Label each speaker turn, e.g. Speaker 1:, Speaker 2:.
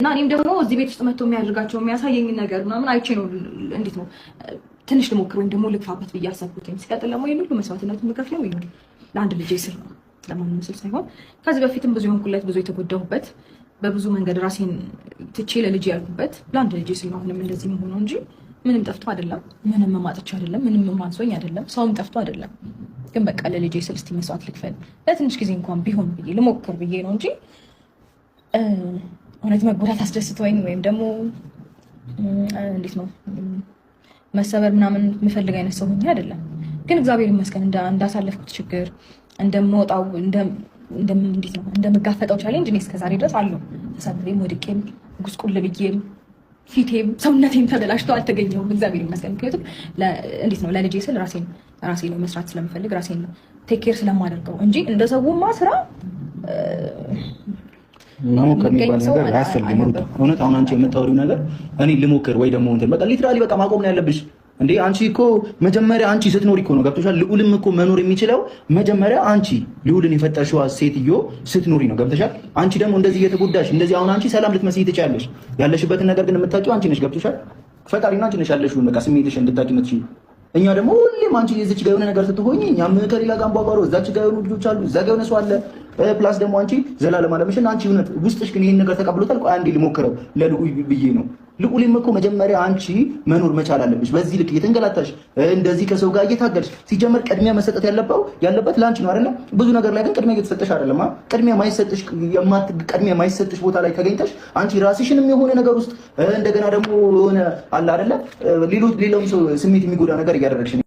Speaker 1: እና እኔም ደግሞ እዚህ ቤት ውስጥ መጥቶ የሚያደርጋቸው የሚያሳየኝ ነገር ምናምን አይቼ ነው እንዴት ነው ትንሽ ልሞክር ወይም ደግሞ ልግፋበት ብዬ አሰብኩት። ሲቀጥል ደግሞ ይሄን ሁሉ መስዋዕትነት የምከፍለው ይሄን ለአንድ ልጄ ስል ነው፣ ለማንም ስል ሳይሆን ከዚህ በፊትም ብዙ የሆንኩለት ብዙ የተጎዳሁበት በብዙ መንገድ ራሴን ትቼ ለልጄ ያልኩበት ለአንድ ልጄ ስል ነው። አሁንም እንደዚህ መሆኑ እንጂ ምንም ጠፍቶ አይደለም፣ ምንም ማጥቻ አይደለም፣ ምንም ማንሶኝ አይደለም፣ ሰውም ጠፍቶ አይደለም። ግን በቃ ለልጄ ስል እስቲ መስዋዕት ልክፈል ለትንሽ ጊዜ እንኳን ቢሆን ብዬ ልሞክር ብዬ ነው እንጂ እውነት መጎዳት አስደስተውኝ ወይም ደግሞ እንዴት ነው መሰበር ምናምን የምፈልግ አይነት ሰው ሆኜ አይደለም። ግን እግዚአብሔር ይመስገን እንዳሳለፍኩት ችግር እንደምወጣው እንዴት ነው እንደምጋፈጠው ቻሌንጅ እኔ እስከዛሬ ድረስ አለው። ተሰብሬም ወድቄም ጉስቁል ብዬም ፊቴም ሰውነቴም ተበላሽቶ አልተገኘሁም። እግዚአብሔር ይመስገን። ምክንያቱም እንዴት ነው ለልጄ ስል ራሴ ላይ መስራት ስለምፈልግ ራሴን ቴክ ኬር ስለማደርገው እንጂ እንደ ሰውማ ስራ
Speaker 2: መሞከር የሚባል ነገር አያስፈልግም። ሩታ እውነት አሁን አንቺ የምታወሪው ነገር እኔ ልሞክር ወይ ደግሞ እንትን በቃ ሊትራሊ በቃ ማቆም ነው ያለብሽ እንዴ። አንቺ እኮ መጀመሪያ አንቺ ስትኖሪ እኮ ነው ገብቶሻል። ልዑልም እኮ መኖር የሚችለው መጀመሪያ አንቺ ልዑልን የፈጠርሽው ሴትዮ ስትኖሪ ነው ገብቶሻል። አንቺ ደግሞ እንደዚህ እየተጎዳሽ እንደዚህ አሁን አንቺ ሰላም ልትመስይ ትችያለሽ። ያለሽበትን ነገር ግን የምታውቂው አንቺ ነሽ ገብቶሻል። ፈጣሪና አንቺ ነሽ ያለሽውን በቃ ስሜትሽ እንድታውቂ የምትችይው። እኛ ደግሞ ሁሌም አንቺ እዚች ጋር የሆነ ነገር ስትሆኚ እኛም ከሌላ ጋር አንቧቧሮ እዛች ጋር የሆኑ ልጆች አሉ እዛ ጋር የሆነ ሰው አለ ፕላስ ደግሞ አንቺ ዘላለም አለምሽን አንቺ እውነት ውስጥሽ ግን ይሄን ነገር ተቀብሎታል። ቆይ አንዴ ልሞክረው ለልዑል ብዬ ነው። ልዑልም እኮ መጀመሪያ አንቺ መኖር መቻል አለብሽ። በዚህ ልክ እየተንገላታሽ እንደዚህ ከሰው ጋር እየታገልሽ ሲጀመር ቅድሚያ መሰጠት ያለበት ለአንቺ ነው አይደለ? ብዙ ነገር ላይ ግን ቅድሚያ እየተሰጠሽ አይደለም። ቅድሚያ ማይሰጥሽ ቦታ ላይ ተገኝተሽ አንቺ ራስሽንም የሆነ ነገር ውስጥ እንደገና ደግሞ የሆነ አለ አይደለ ሌላውን ሰው ስሜት የሚጎዳ ነገር እያደረግሽ